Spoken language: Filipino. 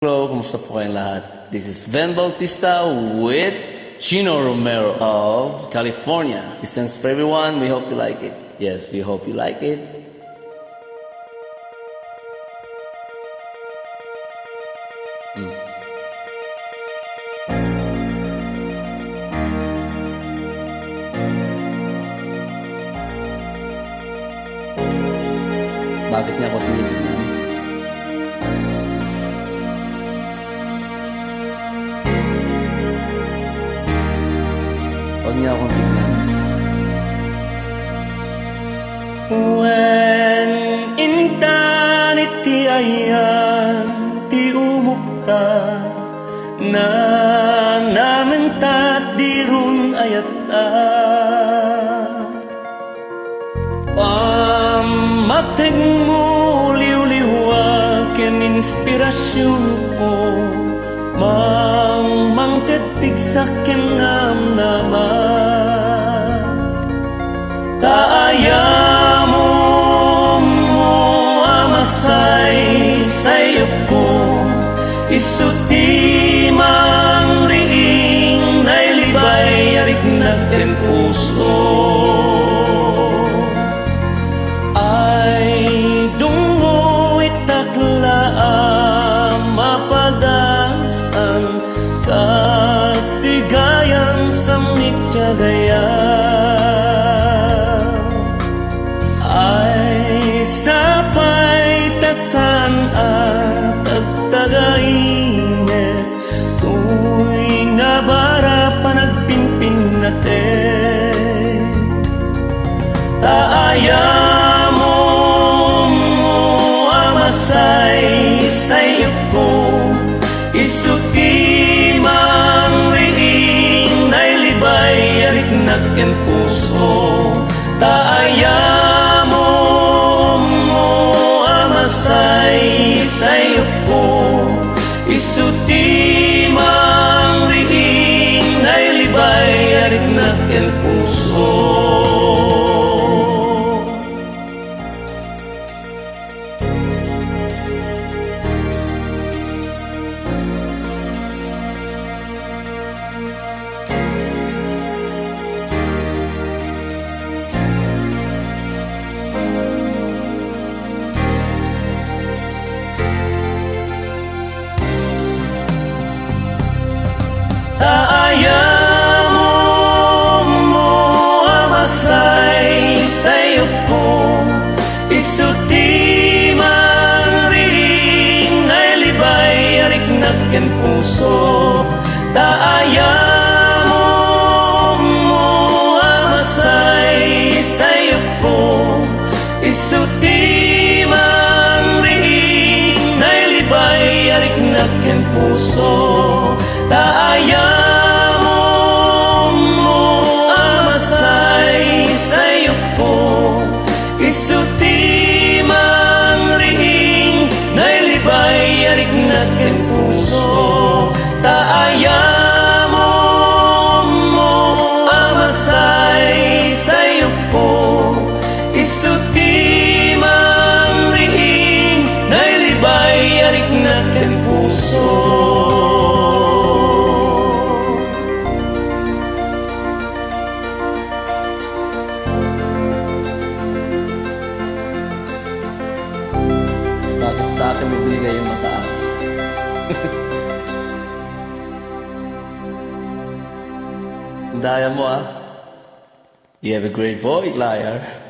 Hello, kumusta po kayong lahat? This is Vhen Bautista with Chino Romero of California. This is for everyone. We hope you like it. Yes, we hope you like it. Bakit niya ako tinitignan? Huwag niya akong tignan. When intaniti ayan ti umukta na namentat dirun ayata pamatig mo liw-liwa ken inspirasyon ko mangtet pigsak ken naman ta ayamuom mo amasay sayo ko isuti mang riing nailibay arik nagken puso ay dungo itaklaan mapadasan kastigayang samit tiyagaya san at agtagainit tuwing abara panagpimpin natin taayamom mo amasay sayo ko isuti mang riing nailibay arik nagken puso say sayo ko isuti mang riing nailibay arik naken puso Ayamuom mo amasay sayo ko isuti mang riing nailibay arik nagken puso ayamuom mo amasay sayo ko isuti mang riing nailibay arik nagken puso ayamuom mo amasay sayo ko isuti mang riing nailibay arik nagken puso ayamuom mo amasay sayo ko isuti mang riing nailibay arik nagken puso. Bakit sa akin may binigay yung mataas? Daya mo ah. You have a great voice, liar.